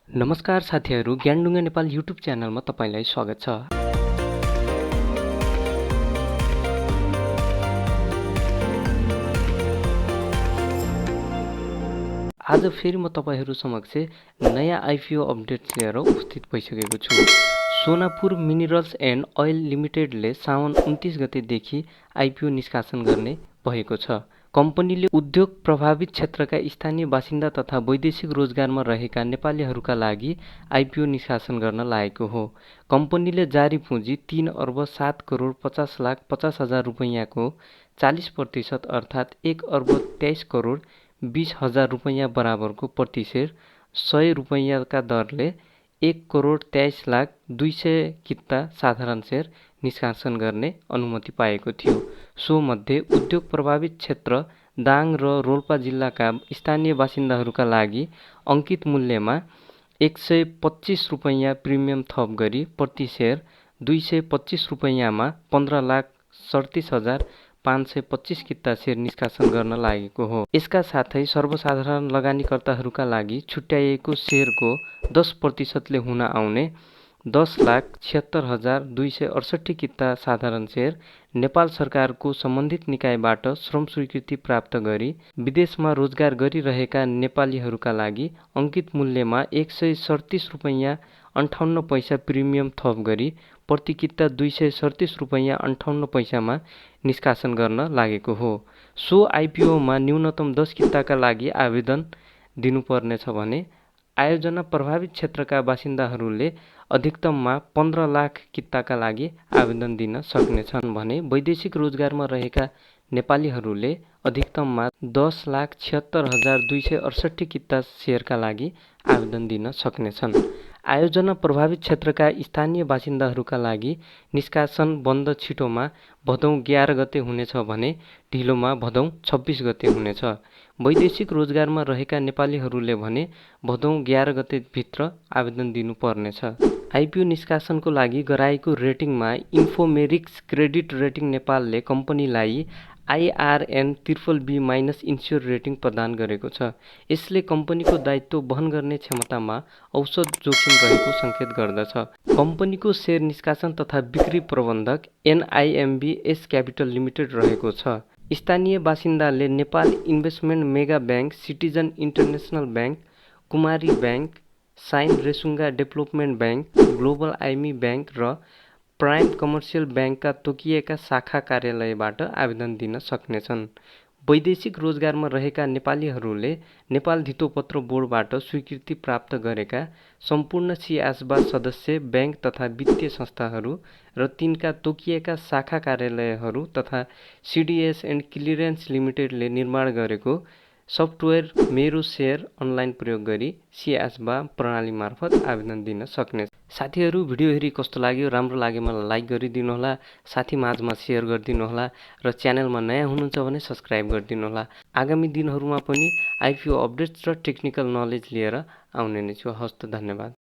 नमस्कार साथीहरू, ज्ञानढुङ्गा नेपाल युट्युब च्यानलमा तपाईलाई स्वागत छ। आज फेरि म तपाईहरू समक्ष नयाँ आइपिओ अपडेट लिएर उपस्थित भइसकेको छु। सोनापुर मिनरल्स एन्ड ओइल लिमिटेडले साउन 29 गतेदेखि आइपिओ निष्कासन गर्ने भएको छ। कम्पनीले उद्योग प्रभावित क्षेत्रका स्थानीय बासिन्दा तथा वैदेशिक रोजगारमा रहेका नेपालीहरूका लागि आइपिओ निष्कासन गर्न लागेको हो। कम्पनीले जारी पुँजी 3 अर्ब 7 करोड 50 लाख 50 हजार रुपैयाँको 40% अर्थात् 1 अर्ब 23 करोड 20 हजार रुपैयाँ बराबरको प्रति शेयर 100 रुपैयाँका दरले 1 करोड 23 लाख 200 किता साधारण शेयर निष्कासन गर्ने अनुमति पाएको थियो। सो मध्ये उद्योग प्रभावित क्षेत्र दाङ र रोल्पा जिल्लाका स्थानीय बासिन्दाहरूका लागि अंकित मूल्यमा 125 रुपैयाँ प्रिमियम थप गरी प्रति शेयर 225 रुपैयाँमा 15 लाख 37 हजार 525 किता शेयर निष्कासन गर्न लागेको हो। यसका साथै सर्वसाधारण लगानीकर्ताहरूका लागि छुट्याइएको शेयरको 10% ले हुन आउने 10 लाख 76 हजार 268 किता साधारण शेयर नेपाल सरकारको सम्बन्धित निकायबाट श्रम स्वीकृति प्राप्त गरी विदेशमा रोजगार गरिरहेका नेपालीहरूका लागि अंकित मूल्यमा 137 रुपैयाँ 58 पैसा प्रिमियम थप गरी प्रति किता 237 रुपैयाँ 58 पैसामा निष्कासन गर्न लागेको हो। सो आइपिओमा न्यूनतम 10 किताका लागि आवेदन दिनुपर्नेछ भने आयोजना प्रभावित क्षेत्रका बासिन्दाहरूले अधिकतममा 15 लाख किताका लागि आवेदन दिन सक्नेछन् भने वैदेशिक रोजगारमा रहेका नेपालीहरूले अधिकतममा 10 लाख 76 हजार 268 किता शेयरका लागि आवेदन दिन सक्नेछन्। आयोजना प्रभावित क्षेत्रका स्थानीय बासिन्दाहरूका लागि निष्कासन बन्द छिटोमा भदौ 11 गते हुनेछ भने ढिलोमा भदौ 26 गते हुनेछ। वैदेशिक रोजगारमा रहेका नेपालीहरूले भने भदौ 11 गते भित्र आवेदन दिनुपर्नेछ। आइपिओ निष्कासनको लागि गराएको रेटिङमा इन्फोमेरिक्स क्रेडिट रेटिङ नेपालले कम्पनीलाई IRN BBB- इन्स्योर रेटिङ प्रदान गरेको छ। यसले कम्पनीको दायित्व वहन गर्ने क्षमतामा औसत जोखिम रहेको संकेत गर्दछ। कम्पनीको शेयर निष्कासन तथा बिक्री प्रबन्धक NIMB S क्यापिटल लिमिटेड रहेको छ। स्थानीय बासिन्दाले Nepal Investment Mega Bank, Citizen International Bank, Kumari Bank, Shine Resunga Development Bank, Global IME Bank र प्राइम कमर्सियल ब्याङ्कका तोकिएका शाखा कार्यालयबाट आवेदन दिन सक्नेछन्। वैदेशिक रोजगारमा रहेका नेपालीहरूले नेपाल धितोपत्र बोर्डबाट स्वीकृति प्राप्त गरेका सम्पूर्ण सिआसबा सदस्य ब्याङ्क तथा वित्तीय संस्थाहरू र तिनका तोकिएका शाखा कार्यालयहरू तथा CDS एन्ड क्लियरेन्स लिमिटेडले निर्माण गरेको सफ्टवेयर मेरो शेयर अनलाइन प्रयोग गरी सिआसबा प्रणाली मार्फत आवेदन दिन सक्ने। साथीहरू, भिडियो हेरी कस्तो लाग्यो? राम्रो लाग्यो मलाई लाइक गरिदिनु होला, साथी माझमा सेयर गरिदिनु होला र च्यानलमा नयाँ हुनुहुन्छ भने सब्स्क्राइब गरिदिनु होला। आगामी दिनहरूमा पनि आइपिओ अपडेट्स र टेक्निकल नलेज लिएर आउने नै छु। हस्त, धन्यवाद।